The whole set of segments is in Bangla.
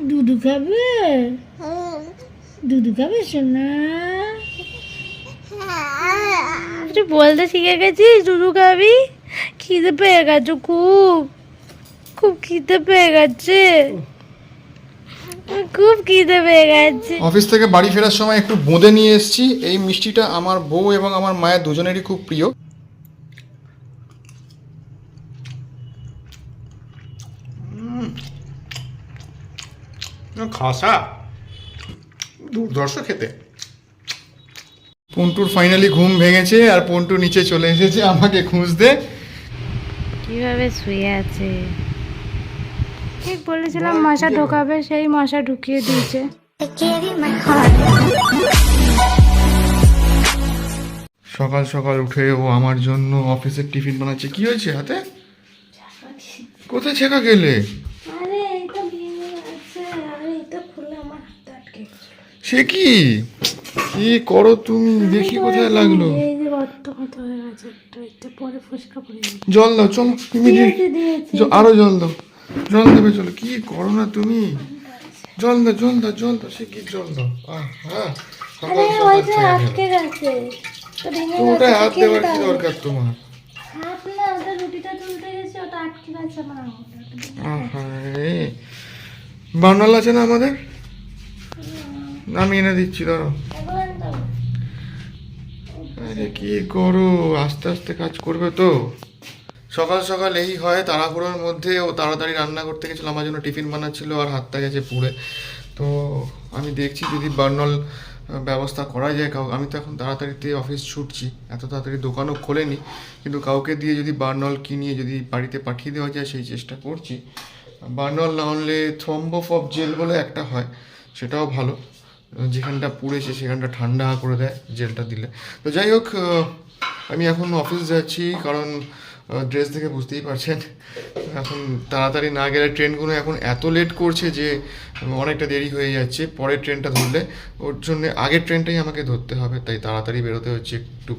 দুধু খাবে? দুধু খাবে সোনা? তুই বলতে শিখে গেছিস দুধু খাবি? খিদে পেয়ে গেছে খুব, খুব খিদে পেয়ে গেছে, খুব খিদে পেয়ে গেছে। অফিস থেকে বাড়ি ফেরার সময় একটু বোঁদে নিয়ে এসেছি। এই মিষ্টিটা আমার বউ এবং আমার মায়ের দুজনেরই খুব প্রিয়। খাসা দুর্ধর্ষ খেতে। পন্টুর ফাইনালি ঘুম ভেঙেছে আর পন্টু নিচে চলে এসেছে আমাকে খুঁজতে। কিভাবে শুয়ে আছে, ঠিক বলেছিলাম মশা ঢোকাবে, সেই মশা ঢুকিয়ে দিয়েছে। সকাল সকাল উঠে ও আমার জন্য অফিসের টিফিন বানাচ্ছে। কি হয়েছে হাতে? কোথায় ছেঁকা গেলে? আরে এটা ভেঙে গেছে, আরে এটা খুলে আমার হাতে আটকে গেছে। সে কি কি করো তুমি? দেখি কোথায় লাগলো। এই যে গর্ত মতো হয়ে গেছে একটা, এটা পরে ফুসকা পড়ে যাবে। জল দাও, চলো তুমি দিয়েছি। আরো জল দাও, জল দেবে চলো। কি করো না তুমি? জল দাও, জল দাও, জল দাও, সে কি জল দাও? হ্যাঁ আরে ওইটা আটকে গেছে, তো ভেঙে তো ওটা গেছে। হাত দেওয়ার কি দরকার তোমার? হাত না, ওটা রুটিটা তুলতে গেছে, ওটা আটকে গেছে আমার আঙুলটা। বার্নাল আছে না আমাদের? আমি এনে দিচ্ছি, ধরো। আরে কি করো, আস্তে আস্তে কাজ করবে তো। সকাল সকাল এই হয়, তাড়াহুড়োর মধ্যে ও তাড়াতাড়ি রান্না করতে গেছিলো, আমার জন্য টিফিন বানাচ্ছিল আর হাতটা গেছে পুড়ে। তো আমি দেখছি যদি বার্নাল ব্যবস্থা করা যায় কাউ। আমি তো এখন তাড়াতাড়িতে অফিস ছুটছি, এত তাড়াতাড়ি দোকানও খোলেনি, কিন্তু কাউকে দিয়ে যদি বার্নাল কিনিয়ে যদি বাড়িতে পাঠিয়ে দেওয়া যায় সেই চেষ্টা করছি। বার্নাল না হলে থ্রম্বোফব জেল বলে একটা হয়, সেটাও ভালো। যেখানটা পুড়েছে সেখানটা ঠান্ডা করে দেয় জেলটা দিলে। তো যাই হোক, আমি এখন অফিস যাচ্ছি, কারণ ড্রেস দেখে বুঝতেই পারছেন এখন তাড়াতাড়ি না গেলে ট্রেনগুলো এখন এত লেট করছে যে অনেকটা দেরি হয়ে যাচ্ছে। পরের ট্রেনটা ধরলে ওর জন্য আগের ট্রেনটাই আমাকে ধরতে হবে, তাই তাড়াতাড়ি বেরোতে হচ্ছে একটু।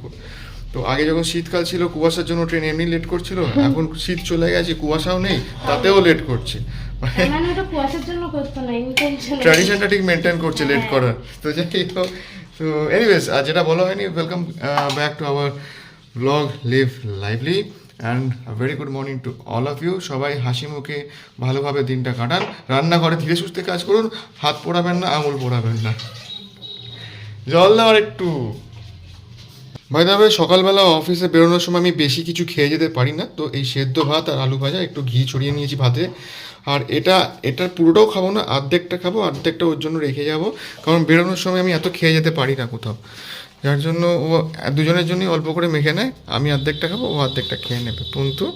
তো আগে যখন শীতকাল ছিল কুয়াশার জন্য ট্রেন এমনি লেট করছিল, এখন শীত চলে গেছে কুয়াশাও নেই, তাতেও লেট করছে। মানে ওটা কুয়াশার জন্য করতো না, ইন্টেনশনাল। ট্র্যাডিশনটা ঠিক মেনটেন করছে লেট করার। তো যাই হোক, তো এনিওয়েজ, আর যেটা বলা হয়নি, welcome back to our blog live lively and very good morning to all of you. সবাই হাসি মুখে ভালোভাবে দিনটা কাটান, রান্নাঘরে ধীরে সুস্থে কাজ করুন, হাত পোড়াবেন না, আঙুল পোড়াবেন না। জল দেওয়ার একটু। ভাই দাবে, সকালবেলা অফিসে বেরোনোর সময় আমি বেশি কিছু খেয়ে যেতে পারি না, তো এই সেদ্ধ ভাত আর আলু ভাজা, একটু ঘি ছড়িয়ে নিয়েছি ভাতে। আর এটার পুরোটাও খাবো না, অর্ধেকটা খাবো, অর্ধেকটা ওর জন্য রেখে যাব, কারণ বেরোনোর সময় আমি এত খেয়ে যেতে পারি না কোথাও। যার জন্য ও দুজনের জন্যই অল্প করে মেখে নেয়, আমি অর্ধেকটা খাবো, ও অর্ধেকটা খেয়ে নেবে। কিন্তু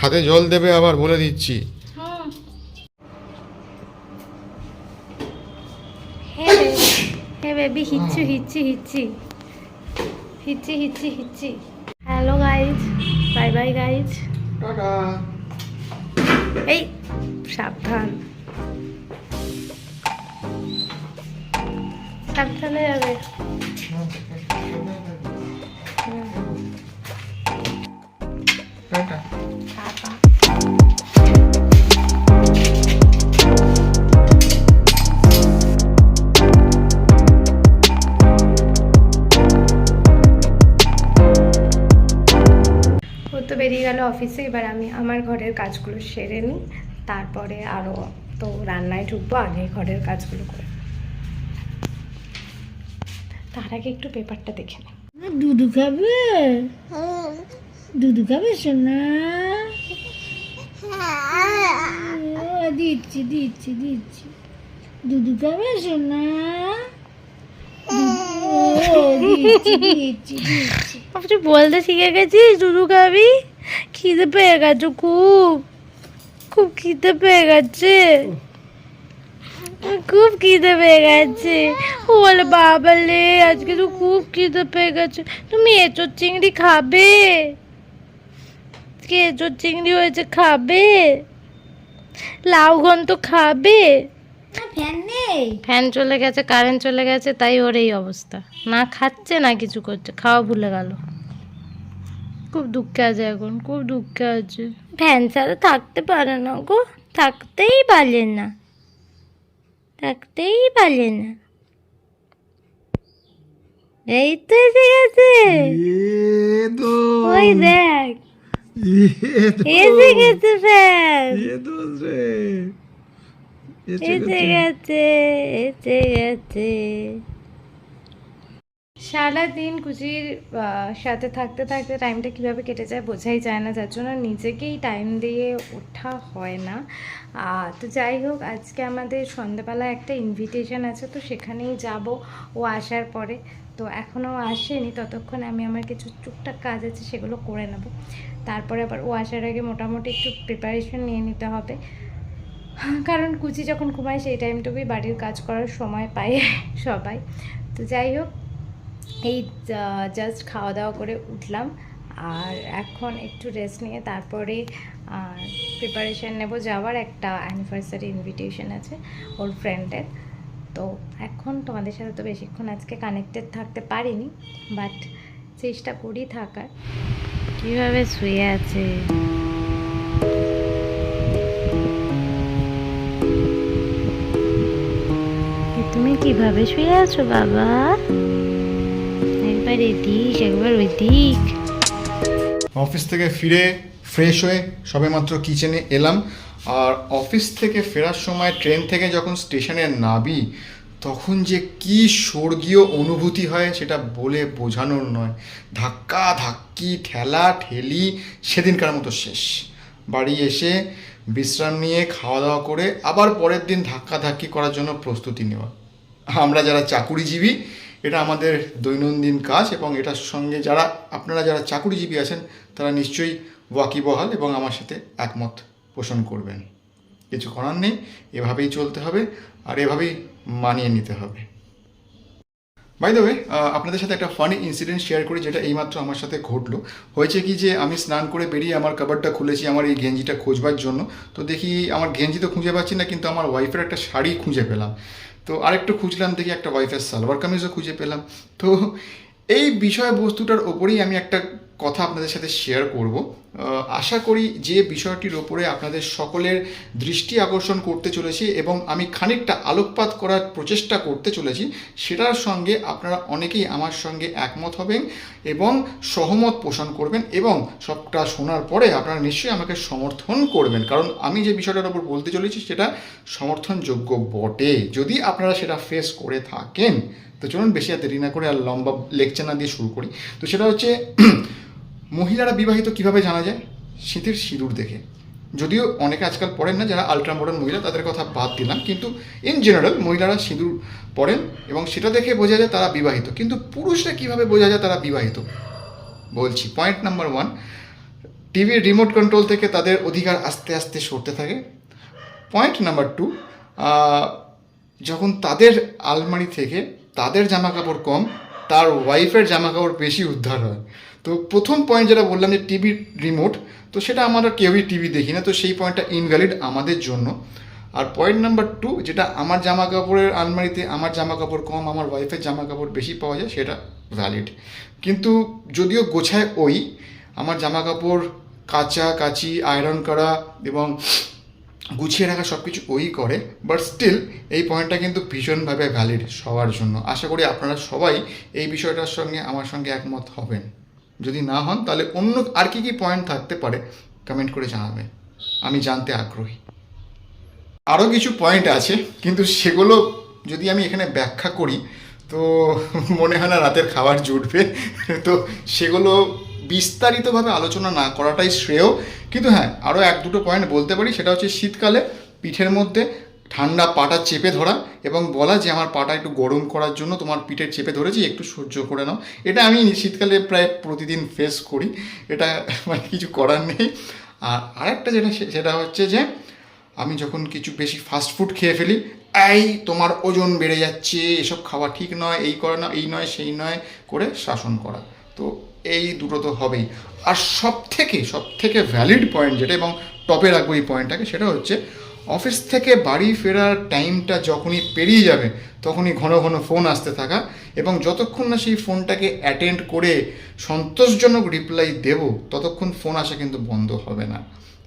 হাতে জল দেবে আবার, বলে দিচ্ছি। হে বেবি, হিচ্ছি হিচ্ছি হিচ্ছি হিচ্ছি হিচ্ছি হিচ্ছি। Hello guys, bye bye guys, tata. এই সাবধান, সাবধানে যাবে। টাটা। টাটা। তো বেরিয়ে গেল অফিসে, এবার আমি আমার ঘরের কাজগুলো সেরে নিই, তারপরে আরও তো রান্নায় ঢুকবো, আগে ঘরের কাজগুলো করে। তার আগে একটু পেপারটা দেখে নিই। দুধু খাবে? দুধু খাবে সোনা? দিচ্ছি দিচ্ছি দিচ্ছি। দুধু খাবে সোনা? তুই বলতে শিখে গেছিস দুধু খাবি? খিদে পেয়ে গেছে খুব, খুব খিদে পেয়ে গেছে, খুব খিদে পেয়ে গেছে। ও বলে বাবালে আজকে তো খুব খিদে পেয়ে গেছে। তুমি এঁচোড় চিংড়ি খাবে? এঁচোড় চিংড়ি হয়েছে, খাবে? লাউ ঘন্ট খাবে? ফ্যান নেই, ফ্যান চলে গেছে, কারেন্ট চলে গেছে, তাই ওর এই অবস্থা। না খাচ্ছে না কিছু করছে, খাওয়া ভুলে গেল। খুব দুঃখে আছে এখন, খুব দুঃখে আছে। ফ্যান ছাড়া থাকতে পারে না গো, থাকতেই পারে না। থাকতেই পারে না। এই তো এসে গেছে, ওই দেখ এসে গেছে ফ্যান, এসে গেছে, এসে গেছে। সারাদিন কুচির সাথে থাকতে থাকতে টাইমটা কিভাবে কেটে যায় বোঝাই যায় না, যার জন্য নিজেকেই টাইম দিয়ে ওঠা হয় না। তো যাই হোক, আজকে আমাদের সন্ধ্যাবেলা একটা ইনভিটেশন আছে, তো সেখানেই যাব ও আসার পরে। তো এখনও আসেনি, ততক্ষণ আমি আমার কিছু টুকটাক কাজ আছে সেগুলো করে নেব। তারপরে আবার ও আসার আগে মোটামুটি একটু প্রিপারেশন নিয়ে নিতে হবে, কারণ কুচি যখন ঘুমায় সেই টাইমটুকুই বাড়ির কাজ করার সময় পায় সবাই। তো যাই হোক, এই জাস্ট খাওয়া দাওয়া করে উঠলাম, আর এখন একটু রেস্ট নিয়ে তারপরে প্রিপারেশান নেব যাওয়ার। একটা অ্যানিভার্সারি ইনভিটেশন আছে ওর ফ্রেন্ডের। তো এখন তোমাদের সাথে তো বেশিক্ষণ আজকে কানেক্টেড থাকতে পারিনি, বাট চেষ্টা করি থাকার। কীভাবে শুয়ে আছে, তুমি কিভাবে শুয়ে আছো বাবা? একবার এদিক একবার ওই দিক। অফিস থেকে ফিরে ফ্রেশ হয়ে সবেমাত্র কিচেনে এলাম। আর অফিস থেকে ফেরার সময় ট্রেন থেকে যখন স্টেশনে নামি, তখন যে কি স্বর্গীয় অনুভূতি হয় সেটা বলে বোঝানোর নয়। ধাক্কা ধাক্কি, ঠেলা ঠেলি সেদিনকার মতো শেষ। বাড়ি এসে বিশ্রাম নিয়ে খাওয়া দাওয়া করে আবার পরের দিন ধাক্কা ধাক্কি করার জন্য প্রস্তুতি নেওয়া। আমরা যারা চাকুরিজীবী, এটা আমাদের দৈনন্দিন কাজ, এবং এটার সঙ্গে আপনারা যারা চাকুরিজীবী আছেন তারা নিশ্চয়ই ওয়াকিবহাল এবং আমার সাথে একমত পোষণ করবেন। কিছু করার নেই, এভাবেই চলতে হবে আর এভাবেই মানিয়ে নিতে হবে। বাই দ্য ওয়ে, আপনাদের সাথে একটা ফানি ইনসিডেন্ট শেয়ার করি, যেটা এইমাত্র আমার সাথে ঘটলো। হয়েছে কি যে আমি স্নান করে বেরিয়ে আমার কাবারটা খুলেছি আমার এই গেঞ্জিটা খোঁজবার জন্য। তো দেখি আমার গেঞ্জি তো খুঁজে পাচ্ছি না, কিন্তু আমার ওয়াইফের একটা শাড়ি খুঁজে পেলাম। তো আরেকটু খুঁজলাম, দেখি একটা ওয়াইফের সালোয়ার কামিজও খুঁজে পেলাম। তো এই বিষয়বস্তুটার ওপরেই আমি একটা কথা আপনাদের সাথে শেয়ার করব। আশা করি যে বিষয়টির ওপরে আপনাদের সকলের দৃষ্টি আকর্ষণ করতে চলেছি এবং আমি খানিকটা আলোকপাত করার প্রচেষ্টা করতে চলেছি, সেটার সঙ্গে আপনারা অনেকেই আমার সঙ্গে একমত হবেন এবং সহমত পোষণ করবেন, এবং সবটা শোনার পরে আপনারা নিশ্চয়ই আমাকে সমর্থন করবেন, কারণ আমি যে বিষয়টার ওপর বলতে চলেছি সেটা সমর্থনযোগ্য বটে, যদি আপনারা সেটা ফেস করে থাকেন। তো চলুন বেশি আর দেরি না করে আর লম্বা লেকচার না দিয়ে শুরু করি। তো সেটা হচ্ছে মহিলারা বিবাহিত কিভাবে জানা যায়? শীতের সিঁদুর দেখে। যদিও অনেকে আজকাল পড়েন না, যারা আলট্রা মডার্ন মহিলা তাদের কথা বাদ দিলাম, কিন্তু ইন জেনারেল মহিলারা সিঁদুর পড়েন এবং সেটা দেখে বোঝা যায় তারা বিবাহিত। কিন্তু পুরুষরা কিভাবে বোঝা যায় তারা বিবাহিত? বলছি, পয়েন্ট নাম্বার 1, টিভির রিমোট কন্ট্রোল থেকে তাদের অধিকার আস্তে আস্তে সরতে থাকে। পয়েন্ট নাম্বার 2, যখন তাদের আলমারি থেকে তাদের জামা কাপড় কম, তার ওয়াইফের জামা কাপড় বেশি উদ্ধার হয়। তো প্রথম পয়েন্ট যেটা বললাম যে টিভির রিমোট, তো সেটা আমরা কেউই টিভি দেখি না, তো সেই পয়েন্টটা ইনভ্যালিড আমাদের জন্য। আর পয়েন্ট নাম্বার 2, যেটা আমার জামা কাপড়ের আলমারিতে আমার জামা কাপড় কম, আমার ওয়াইফের জামা কাপড় বেশি পাওয়া যায়, সেটা ভ্যালিড। কিন্তু যদিও গোছায় ওই, আমার জামা কাপড় কাচি আয়রন করা এবং গুছিয়ে রাখা সব কিছু ওই করে, বাট স্টিল এই পয়েন্টটা কিন্তু ভীষণভাবে ভ্যালিড সবার জন্য। আশা করি আপনারা সবাই এই বিষয়টার সঙ্গে আমার সঙ্গে একমত হবেন। যদি না হন তাহলে অন্য আর কি কি পয়েন্ট থাকতে পারে কমেন্ট করে জানাবেন, আমি জানতে আগ্রহী। আরও কিছু পয়েন্ট আছে, কিন্তু সেগুলো যদি আমি এখানে ব্যাখ্যা করি তো মনে হয় না রাতের খাবার জুটবে, তো সেগুলো বিস্তারিতভাবে আলোচনা না করাটাই শ্রেয়। কিন্তু হ্যাঁ, আরও 1-2টো পয়েন্ট বলতে পারি, সেটা হচ্ছে শীতকালে পিঠের মধ্যে ঠান্ডা পাটা চেপে ধরা এবং বলা যে আমার পাটা একটু গরম করার জন্য তোমার পিঠের চেপে ধরেছি, একটু সহ্য করে নাও। এটা আমি শীতকালে প্রায় প্রতিদিন ফেস করি, এটা মানে কিছু করার নেই। আর আরেকটা সেটা হচ্ছে যে আমি যখন কিছু বেশি ফাস্ট ফুড খেয়ে ফেলি, এই তোমার ওজন বেড়ে যাচ্ছে, এসব খাওয়া ঠিক নয়, এই করে না, এই নয় সেই নয় করে শাসন করা। তো এই দুটো তো হবেই। আর সব থেকে ভ্যালিড পয়েন্ট যেটা, এবং টপে রাখবো এই পয়েন্টটাকে, সেটা হচ্ছে অফিস থেকে বাড়ি ফেরার টাইমটা যখনই পেরিয়ে যাবে তখনই ঘন ঘন ফোন আসতে থাকা, এবং যতক্ষণ না সেই ফোনটাকে অ্যাটেন্ড করে সন্তোষজনক রিপ্লাই দেব ততক্ষণ ফোন আসা কিন্তু বন্ধ হবে না।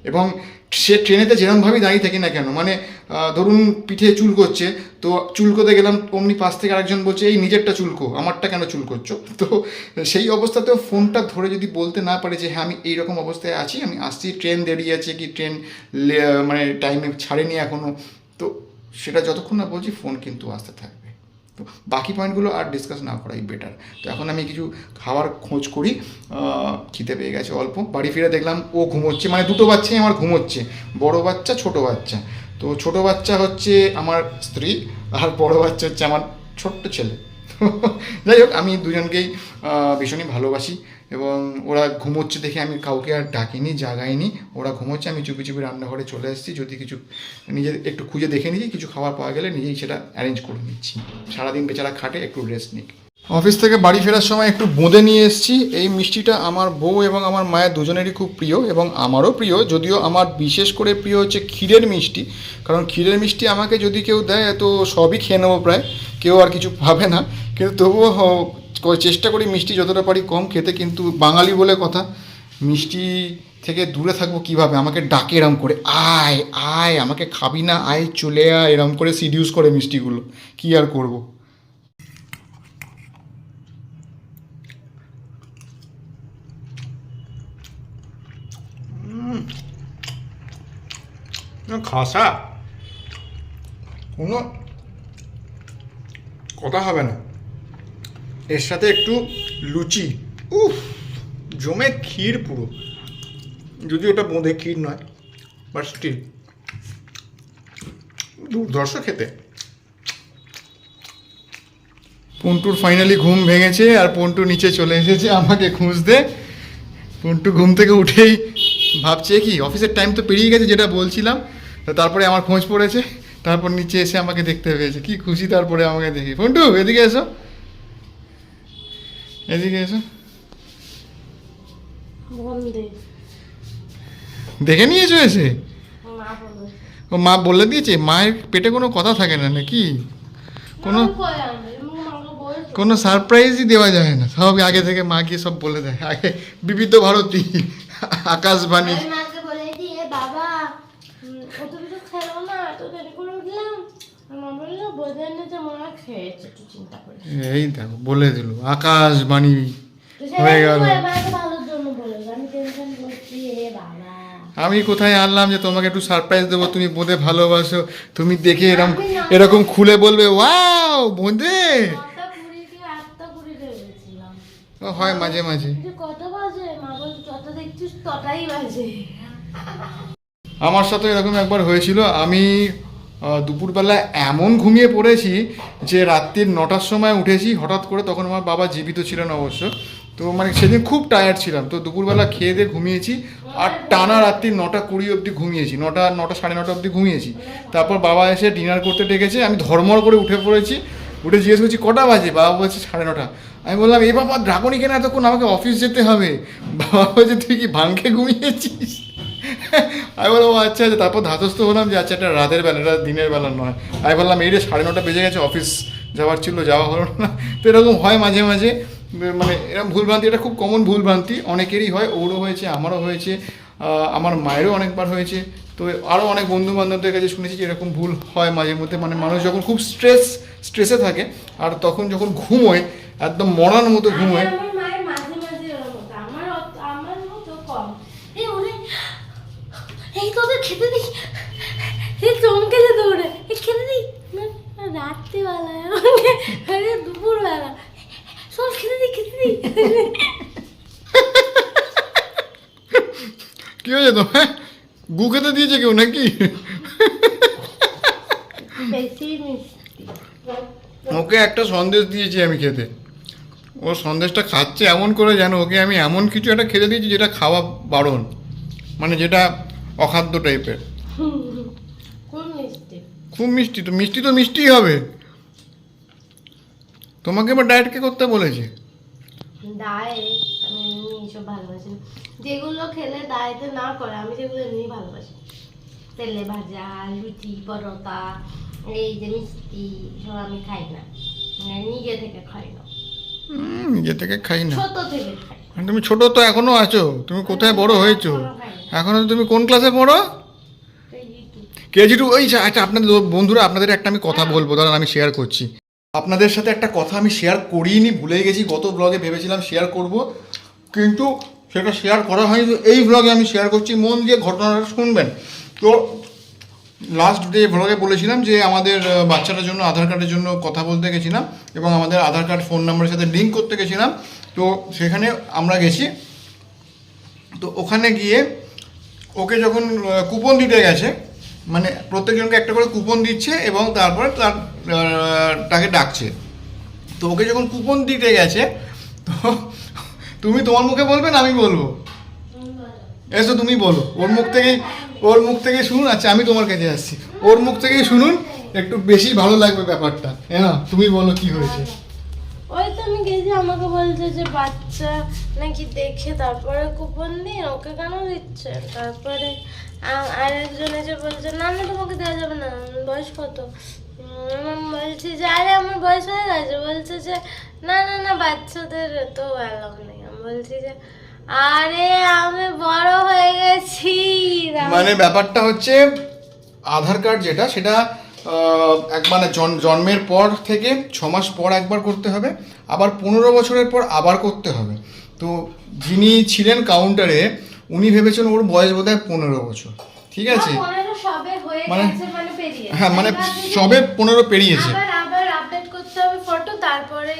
এবং সে ট্রেনেতে যেরকমভাবেই দাঁড়িয়ে থাকি না কেন, মানে ধরুন পিঠে চুল করছে, তো চুলকোতে গেলাম, অমনি পাশ থেকে আরেকজন বলছে এই নিজেরটা চুলকো, আমারটা কেন চুল করছো? তো সেই অবস্থাতেও ফোনটা ধরে যদি বলতে না পারে যে হ্যাঁ আমি এইরকম অবস্থায় আছি, আমি আসছি, ট্রেন দেরি আছে কি ট্রেন মানে টাইমে ছাড়েনি এখনও, তো সেটা যতক্ষণ না বলছি ফোন কিন্তু আসতে থাকবে। তো বাকি পয়েন্টগুলো আর ডিসকাস না করাই বেটার। তো এখন আমি কিছু খাবার খোঁজ করি, খিদে পেয়ে গেছে অল্প। বাড়ি ফিরে দেখলাম ও ঘুমোচ্ছে, মানে দুটো বাচ্চাই আমার ঘুমোচ্ছে, বড় বাচ্চা ছোট বাচ্চা। তো ছোট বাচ্চা হচ্ছে আমার স্ত্রী আর বড় বাচ্চা হচ্ছে আমার ছোট্ট ছেলে। যাই হোক, আমি দুজনকেই ভীষণই ভালোবাসি এবং ওরা ঘুমোচ্ছে দেখে আমি কাউকে আর ডাকিনি, জাগাইনি। ওরা ঘুমোচ্ছে, আমি চুপি চুপি রান্নাঘরে চলে এসেছি, যদি কিছু নিজে একটু খুঁজে দেখে নিচ্ছি, কিছু খাবার পাওয়া গেলে নিজেই সেটা অ্যারেঞ্জ করে নিচ্ছি। সারাদিন বেচারা খাটে, একটু রেস্ট নিক। অফিস থেকে বাড়ি ফেরার সময় একটু বোঁদে নিয়ে এসেছি। এই মিষ্টিটা আমার বউ এবং আমার মায়ের দুজনেরই খুব প্রিয় এবং আমারও প্রিয়, যদিও আমার বিশেষ করে প্রিয় হচ্ছে ক্ষীরের মিষ্টি, কারণ ক্ষীরের মিষ্টি আমাকে যদি কেউ দেয় তো সবই খেয়ে নেবো প্রায়, কেউ আর কিছু পাবে না। কিন্তু তবুও চেষ্টা করি মিষ্টি যতটা পারি কম খেতে, কিন্তু বাঙালি বলে কথা, মিষ্টি থেকে দূরে থাকবো কিভাবে? আমাকে ডাকে এরম করে, আয় আয়, আমাকে খাবি না, আয় চলে আয়, এরম করে সিডিউস করে মিষ্টিগুলো, কি আর করবো। খাসা, কোনো কথা হবে না। এর সাথে একটু লুচি, উফ, জমে ক্ষীর পুরো, যদি ওটা বোঁদে ক্ষীর নয়, বাট স্টিল দুর্ধর্ষ খেতে। পন্টুর ফাইনালি ঘুম ভেঙেছে আর পন্টু নিচে চলে এসেছে আমাকে খুঁজতে। পন্টু ঘুম থেকে উঠেই ভাবছে কি অফিসের টাইম তো পেরিয়ে গেছে যেটা বলছিলাম, তো তারপরে আমার খোঁজ পড়েছে, তারপর নিচে এসে আমাকে দেখতে পেয়েছে, কি খুশি তারপরে আমাকে দেখি। পন্টু এদিকে এসো, এদিকে এসো, দেখে নিয়েছো এসে? ও মা বলে দিয়েছে? মায়ের পেটে কোনো কথা থাকে না নাকি? কোনো সারপ্রাইজই দেওয়া যায় না, সব আগে থেকে মা গিয়ে সব বলে দেয়। আগে বিবিধ ভারতী, আকাশবাণী, এই দেখো বলে দিল, আকাশবাণী হয়ে গেল। আমি কোথায় আনলাম যে তোমাকে একটু সারপ্রাইজ দেবো, তুমি বোঁদে ভালোবাসো, তুমি দেখে এরকম এরকম খুলে বলবে ওয়াও বোঁদে। হয় মাঝে মাঝে। আমার সাথে এরকম একবার হয়েছিল, আমি দুপুরবেলা এমন ঘুমিয়ে পড়েছি যে রাত্রির 9টার সময় উঠেছি হঠাৎ করে, তখন আমার বাবা জীবিত ছিলেন অবশ্য। তো মানে সেদিন খুব টায়ার্ড ছিলাম, তো দুপুরবেলা খেয়ে দিয়ে ঘুমিয়েছি আর টানা রাত্রি 9:20 অবধি ঘুমিয়েছি, 9 সাড়ে 9 অবধি ঘুমিয়েছি। তারপর বাবা এসে ডিনার করতে ডেকেছে, আমি ধর্মর করে উঠে পড়েছি, উঠে জিজ্ঞেস করছি কটা বাজে, বাবা বলছে 9:30। আমি বললাম এই বাবা ড্রাগনই কেন এতক্ষণ, আমাকে অফিস যেতে হবে। বাবা বলছে তুই কি ভাঙ খেয়ে ঘুমিয়েছিস? আমি বললাম ও আচ্ছা আচ্ছা। তারপর ধাতস্থ হলাম যে আচ্ছা এটা রাতের বেলা, এটা দিনের বেলা নয়। আমি বললাম এই রে 9:30 বেজে গেছে, অফিস যাওয়ার ছিল, যাওয়া হলো না। তো এরকম হয় মাঝে মাঝে, মানে এরকম ভুলভ্রান্তি, এটা খুব কমন ভুলভ্রান্তি, অনেকেরই হয়, ওরও হয়েছে, আমারও হয়েছে, আমার মায়েরও অনেকবার হয়েছে। তো আরও অনেক বন্ধু বান্ধবদের কাছে শুনেছি যে এরকম ভুল হয় মাঝে মধ্যে, মানে মানুষ যখন খুব স্ট্রেসে থাকে আর তখন যখন ঘুমোয়, একদম মরার মতো ঘুমোয়। খেতে দিই, চমকে যেত ওরে, খেতে দিই রাত্রিবেলায়, দুপুরবেলা সব খেতে দিই, খেতে দিই। কি হয়েছে তোমার? গু খেতে দিয়েছে কেউ নাকি? ওকে একটা সন্দেশ দিয়েছি আমি খেতে, ও সন্দেশটা খাচ্ছে এমন করে যেন ওকে আমি এমন কিছু একটা খেতে দিয়েছি যেটা খাওয়া বারণ, মানে যেটা অখাদ্য টাইপের। খুব মিষ্টি, তো মিষ্টি তো মিষ্টিই হবে। তোমাকে এবার ডায়েট কে করতে বলেছে? ডায়েট আমি এমনি এইসব ভালোবাসি, যেগুলো খেলে ডায়েটে না করে আমি যেগুলো এমনি ভালোবাসি, তেলে ভাজা, লুচি, পরোটা, এই যে মিষ্টি সব আমি খাই না, নিজে থেকে খাই না। নিজে থেকে খাই না। ছোট থেকে খাই। তুমি ছোট তো এখনো আছো, তুমি কোথায় বড় হয়েছো? এখনো তুমি কোন ক্লাসে পড়ো? কেজি 2। ওই আচ্ছা, আপনাদের বন্ধুরা, আপনাদের একটা আমি কথা বলবো, দাঁড়ান আমি শেয়ার করছি আপনাদের সাথে। একটা কথা আমি শেয়ার করিনি, ভুলে গেছি। গত ব্লগে ভেবেছিলাম শেয়ার করব, কিন্তু সেটা শেয়ার করা হয়নি। তো এই ব্লগে আমি শেয়ার করছি, মন দিয়ে ঘটনাটা শুনবেন। তো লাস্ট ডে ব্লগে বলেছিলাম যে আমাদের বাচ্চাটার জন্য আধার কার্ডের জন্য কথা বলতে গেছিলাম এবং আমাদের আধার কার্ড ফোন নাম্বারের সাথে লিঙ্ক করতে গেছিলাম। তো সেখানে আমরা গেছি। তো ওখানে গিয়ে ওকে যখন কুপন দিতে গেছে, মানে প্রত্যেকজনকে একটা করে কুপন দিচ্ছে এবং তারপরে তাকে ডাকছে। তো ওকে যখন কুপন দিতে গেছে, তো তুমি তোমার মুখে বলবে না আমি বলবো? এসো তুমি বলো, ওর মুখ থেকে শুনুন। আচ্ছা আমি তোমার কাছে আসছি, ওর মুখ থেকেই শুনুন, একটু বেশি ভালো লাগবে ব্যাপারটা। হ্যাঁ তুমি বলো কি হয়েছে। ওই তো আমি গেছি, আমাকে বলছে যে বাচ্চা নাকি দেখে তারপরে কুপন দিন, ওকে কেন দিচ্ছে? তারপরে আরেকজন এসে বলছে না না তোমাকে দেওয়া যাবে না, বয়স কত? বলছি যে আরে আমার বয়স হয়ে গেছে। বলছে যে না না না বাচ্চাদের তো অ্যালাউ নেই। আমি বলছি যে আরে আমি বড় হয়ে গেছি। মানে ব্যাপারটা হচ্ছে আধার কার্ড যেটা, সেটা মানে জন্মের পর থেকে 6 মাস পর একবার করতে হবে, আবার 15 বছরের পর আবার করতে হবে। তো যিনি ছিলেন কাউন্টারে, উনি ভেবেছেন ওর বয়স বোধহয় 15 বছর। ঠিক আছে, মানে হ্যাঁ মানে সবে 15 পেরিয়েছে। আবার আপডেট করতে হবে ফটো, তারপরে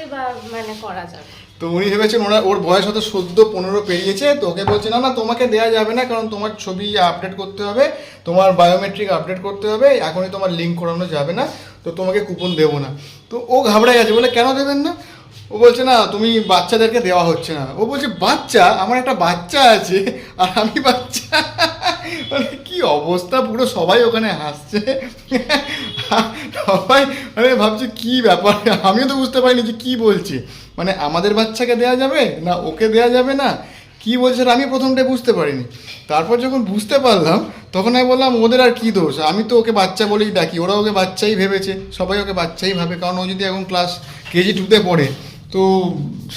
মানে করা যাবে। তো উনি ভেবেছেন ওর বয়স হয়তো 14-15 পেরিয়েছে। তো ওকে বলছে না না তোমাকে দেওয়া যাবে না, কারণ তোমার ছবি আপডেট করতে হবে, তোমার বায়োমেট্রিক আপডেট করতে হবে, এখনই তোমার লিঙ্ক করানো যাবে না, তো তোমাকে কুপন দেবো না। তো ও ঘাবড়ে গেছে, বলে কেন দেবেন না? ও বলছে না তুমি বাচ্চাদেরকে দেওয়া হচ্ছে না। ও বলছে বাচ্চা, আমার একটা বাচ্চা আছে আর আমি বাচ্চা। মানে কি অবস্থা, পুরো সবাই ওখানে হাসছে, সবাই মানে ভাবছে কি ব্যাপার। আমিও তো বুঝতে পারিনি যে কি বলছে, মানে আমাদের বাচ্চাকে দেওয়া যাবে না, ওকে দেওয়া যাবে না, কি বলছে আমি প্রথমটা বুঝতে পারিনি। তারপর যখন বুঝতে পারলাম তখন আমি বললাম ওদের আর কি দোষ, আমি তো ওকে বাচ্চা বলেই ডাকি, ওরা ওকে বাচ্চাই ভেবেছে, সবাই ওকে বাচ্চাই ভাবে, কারণ ও যদি এখন ক্লাস কেজি 2-তে পড়ে তো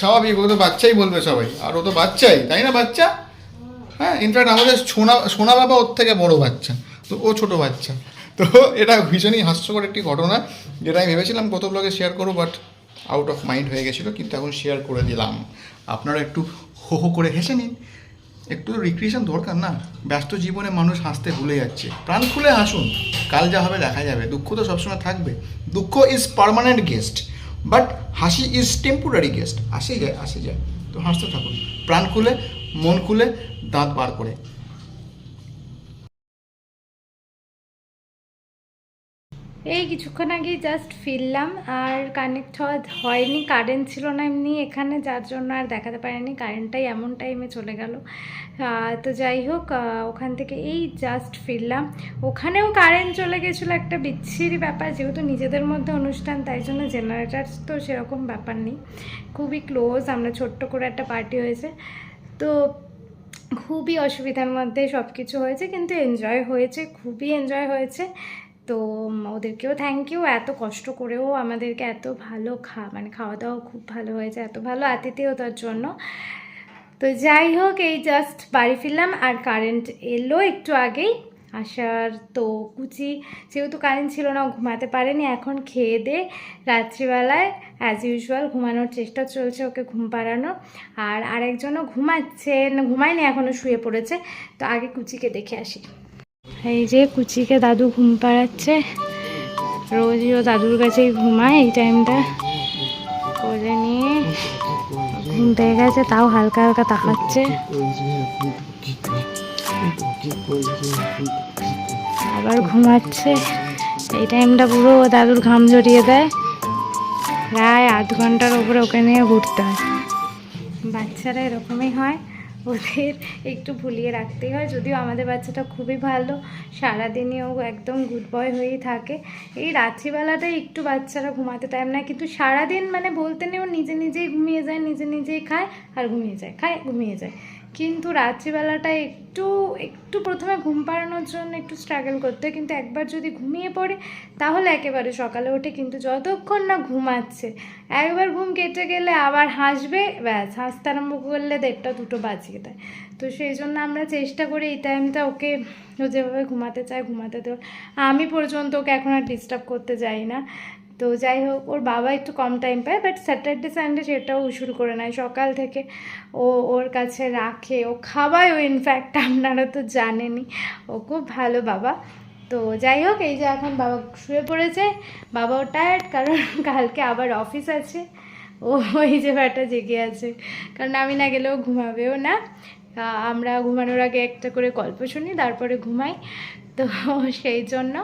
স্বাভাবিক ওকে তো বাচ্চাই বলবে সবাই, আর ও তো বাচ্চাই, তাই না? বাচ্চা, হ্যাঁ। ইনফ্যাক্ট আমাদের সোনা বাবা ওর থেকে বড় বাচ্চা, তো ও ছোট বাচ্চা। তো এটা ভীষণই হাস্যকর একটি ঘটনা, যেটা আমি ভেবেছিলাম গত ব্লগে শেয়ার করবো, বাট আউট অফ মাইন্ড হয়ে গেছিলো, কিন্তু এখন শেয়ার করে দিলাম। আপনারা একটু হো হো করে হেসে নিন, একটু রিক্রিয়েশন দরকার না? ব্যস্ত জীবনে মানুষ হাসতে ভুলে যাচ্ছে, প্রাণ খুলে হাসুন, কাল যা হবে দেখা যাবে। দুঃখ তো সবসময় থাকবে, দুঃখ ইজ পার্মানেন্ট গেস্ট, বাট হাসি ইজ টেম্পোরারি গেস্ট, আসে যায়। তো হাসতে থাকুন, প্রাণ খুলে, মন খুলে, দাঁত বার করে। এই কিছুক্ষণ আগে জাস্ট ফিরলাম, আর কানেক্ট হয়নি, কারেন্ট ছিল না এমনি এখানে, যার জন্য আর দেখাতে পারিনি। কারেন্টটাই এমন টাইমে চলে গেল। তো যাই হোক, ওখান থেকে এই জাস্ট ফিরলাম। ওখানেও কারেন্ট চলে গেছিলো, একটা বিচ্ছিরি ব্যাপার। যেহেতু নিজেদের মধ্যে অনুষ্ঠান, তাই জন্য জেনারেটার তো সেরকম ব্যাপার নেই, খুবই ক্লোজ, আমরা ছোট্ট করে একটা পার্টি হয়েছে, তো খুবই অসুবিধার মধ্যে সব কিছু হয়েছে, কিন্তু এনজয় হয়েছে, খুবই এনজয় হয়েছে। তো ওদেরকেও থ্যাংক ইউ, এত কষ্ট করেও আমাদেরকে এত ভালো মানে খাওয়া দাওয়া খুব ভালো হয়েছে, এত ভালো আতিথেয়তার জন্য। তো যাই হোক, এই জাস্ট বাড়ি ফিরলাম, আর কারেন্ট এলো একটু আগেই আসার। তো কুচি যেহেতু কারেন্ট ছিল না, ঘুমাতে পারেনি, এখন খেয়ে দে রাত্রিবেলায় অ্যাজ ইউজুয়াল ঘুমানোর চেষ্টা চলছে, ওকে ঘুম পাড়ানো। আর আরেকজনও ঘুমাচ্ছে, ঘুমায়নি এখনও, শুয়ে পড়েছে। তো আগে কুচিকে দেখে আসি। এই যে কুচিকে দাদু ঘুম পাড়াচ্ছে, রোজই ও দাদুর কাছেই ঘুমায় এই টাইমটা, কোলে নিয়ে ঘুম পেয়ে গেছে, তাও হালকা হালকা তাকাচ্ছে, আবার ঘুমাচ্ছে। এই টাইমটা পুরো ও দাদুর ঘাম জড়িয়ে দেয়, প্রায় আধ ঘন্টার ওপরে ওকে নিয়ে ঘুরতে হয়। বাচ্চারা এরকমই হয়, ওদের একটু ভুলিয়ে রাখতেই হয়। যদিও আমাদের বাচ্চাটা খুবই ভালো, সারাদিনই ও একদম গুড বয় হয়েই থাকে। এই রাত্রিবেলাটাই একটু বাচ্চারা ঘুমাতে টাইম না, কিন্তু সারাদিন মানে বলতে নেই, ও নিজে নিজেই ঘুমিয়ে যায়, নিজে নিজেই খায় আর ঘুমিয়ে যায়, খায় ঘুমিয়ে যায়, কিন্তু রাত্রিবেলাটা একটু একটু প্রথমে ঘুম পাড়ানোর জন্য একটু স্ট্রাগল করতে হয়, কিন্তু একবার যদি ঘুমিয়ে পড়ে তাহলে একেবারে সকালে ওঠে, কিন্তু যতক্ষণ না ঘুমাচ্ছে একবার ঘুম কেটে গেলে আবার হাসবে, ব্যাস হাসতে আরম্ভ করলে 1:30-2টো বাজিয়ে দেয়। তো সেই জন্য আমরা চেষ্টা করি এই টাইমটা ওকে ও যেভাবে ঘুমাতে চায় ঘুমাতে দেওয়া। আমি পর্যন্ত ওকে এখন আর ডিস্টার্ব করতে যাই না। তো যাই হোক, ওর বাবা একটু কম টাইম পায়, বাট স্যাটারডে সানডে সেটাও শুরু করে নেয় সকাল থেকে। ও ওর কাছে রাখে, ও খাওয়ায়, ও ইনফ্যাক্ট আপনারা তো জানেনই, ও খুব ভালো বাবা। তো যাই হোক, এই যে এখন বাবা শুয়ে পড়েছে, বাবাও টায়ার্ড কারণ কালকে আবার অফিস আছে। ও ওই যে ব্যাটা জেগে আছে, কারণ আমি না গেলেও ঘুমাবেও না। আমরা ঘুমানোর আগে একটা করে গল্প শুনি, তারপরে ঘুমাই। তো সেই জন্য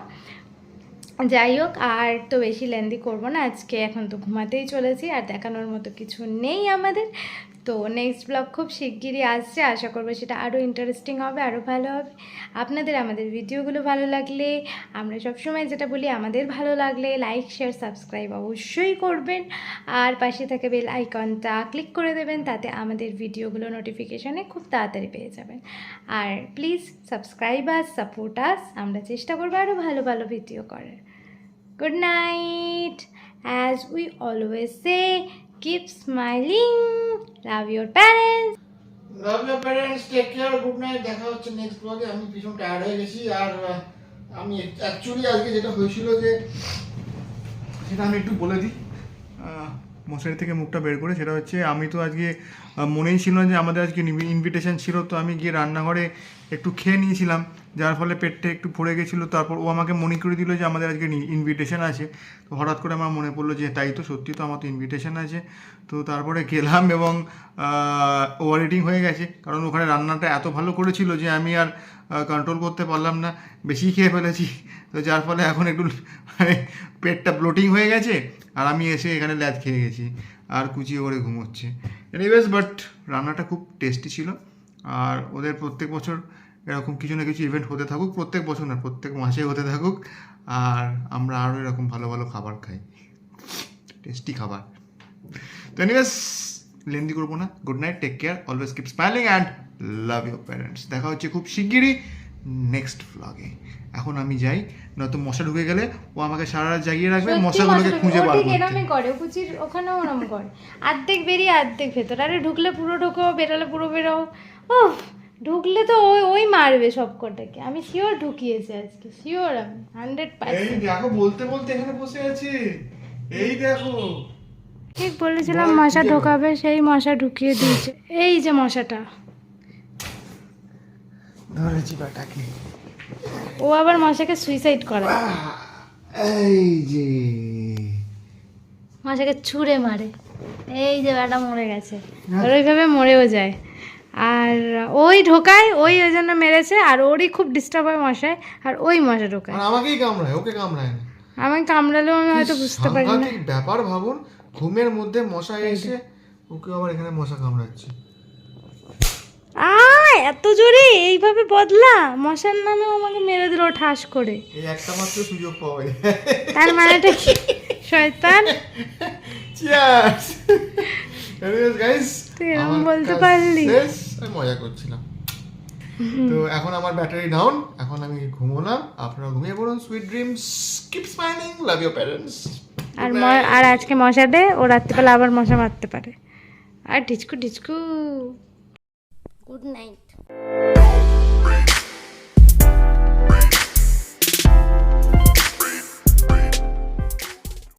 যাই হোক, আর তো বেশি লেন্দি করবো না আজকে, এখন তো ঘুমাতেই চলেছি, আর দেখানোর মতো কিছু নেই আমাদের। তো নেক্সট ব্লগ খুব শিগগিরই আসছে, আশা করবো সেটা আরও ইন্টারেস্টিং হবে, আরও ভালো হবে। আপনাদের আমাদের ভিডিওগুলো ভালো লাগলে, আমরা সবসময় যেটা বলি, আমাদের ভালো লাগলে লাইক শেয়ার সাবস্ক্রাইব অবশ্যই করবেন, আর পাশে থাকা বেল আইকনটা ক্লিক করে দেবেন, তাতে আমাদের ভিডিওগুলো নোটিফিকেশানে খুব তাড়াতাড়ি পেয়ে যাবেন। আর please subscribe us, support us, আমরা চেষ্টা করবো আরও ভালো ভালো ভিডিও করার। Good night. As we always say, keep smiling. Love your parents. Love your parents, take care, good night. দেখা হচ্ছে নেক্সট ব্লগে। আমি ভীষণ টায়ার্ড হয়ে গেছি, আর আমি অ্যাকচুয়ালি আজকে যেটা হয়েছিল যে সেটা আমি একটু বলে দিই মশারি থেকে মুখটা বের করে। সেটা হচ্ছে, আমি তো আজকে মনেই ছিল না যে আমাদের আজকে ইনভিটেশন ছিল, তো আমি গিয়ে রান্নাঘরে একটু খেয়ে নিয়েছিলাম, যার ফলে পেটটা একটু ভরে গেছিলো। তারপর ও আমাকে মনে করে দিল যে আমাদের আজকে ইনভিটেশন আছে। তো হঠাৎ করে আমার মনে পড়লো যে তাই তো, সত্যি তো আমার তো ইনভিটেশন আছে। তো তারপরে গেলাম এবং ওভার ইটিং হয়ে গেছে, কারণ ওখানে রান্নাটা এত ভালো করেছিল যে আমি আর কন্ট্রোল করতে পারলাম না, বেশি খেয়ে ফেলেছি। তো যার ফলে এখন একটু মানে পেটটা ব্লোটিং হয়ে গেছে, আর আমি এসে এখানে ল্যাদ খেয়ে গেছি আর কুচিয়ে করে ঘুমোচ্ছে। এনিওয়েজ, বাট রান্নাটা খুব টেস্টি ছিল। আর ওদের প্রত্যেক বছর এরকম কিছু না কিছু ইভেন্ট হতে থাকুক, প্রত্যেক বছর না প্রত্যেক মাসে হতে থাকুক, আর আমরা আরও এরকম ভালো ভালো খাবার খাই, টেস্টি খাবার। তো এনিওয়েজ, লেন্দি করবো না। Good night, take care, always keep smiling and love your parents. দেখা হচ্ছে খুব শিগগিরই নেক্সট ভ্লগে। এখন আমি যাই, নয়তো মশা ঢুকে গেলে ও আমাকে সারা রাত জাগিয়ে রাখবে, মশাগুলোকে খুঁজে বার করতে। এরমই করে, কুচির ওখানেও ওরম করে, অর্ধেক বেরিয়ে অর্ধেক ভেতর। আরে ঢুকলে পুরো ঢোকো, বেরোলে পুরো বেরো। ও ঢুকলে তো ওই মারবে সব কটাকে। আমি শিওর ঢুকিয়েছি আজকে, শিওর, আমি 100%। এই দেখো, বলতে বলতে এখানে বসে আছে, এই দেখো। ঠিক বলেছিলাম মশা ঢোকাবে, সেই মশা ঢুকিয়ে দিয়েছে। এই যে মশাটা ধরেছি বাটাকে। ও আবার মশাকে সুইসাইড করে, এই যে মশাকে ছুঁড়ে মারে। এই যে ব্যাটা মরে গেছে, আর ওইভাবে মরেও যায়। আর ওই ঢোকায়, ওই জন্য মেরেছে, আর ওরই খুব ডিস্টার্ব হয় মশায়, আর ওই মশা ঢোকায়। আর আমাকেই কামড়ায়, ওকে কামড়ায় না। আমাকে কামড়ালেও আমি হয়তো বুঝতে পারি না। সাংঘাতিক ব্যাপার, ভাবুন, ঘুমের মধ্যে মশা এসে ওকে আবার এখানে মশা কামড়াচ্ছে। এত জোরে এইভাবে বদলা, মশার নামেও আমাকে মেরে দিল ঠাস করে। এই একটা মাত্র সুযোগ পাওয়া যায়, তার মানেটা কি? শয়তান। চিয়ার্স। এনিওয়েজ গাইস, তুই এরকম বলতে পারলি? আমি মজা করছিলাম। তো এখন আমার ব্যাটারি ডাউন, এখন আমি ঘুমোলাম। আপনারা ঘুমিয়ে পড়ুন, sweet dreams, keep smiling, love your parents. আর আজকে মশা দে, ও রাত্রিবেলা আবার মশা মারতে পারে। আর ঢিচকু ঢিচকু। Good night.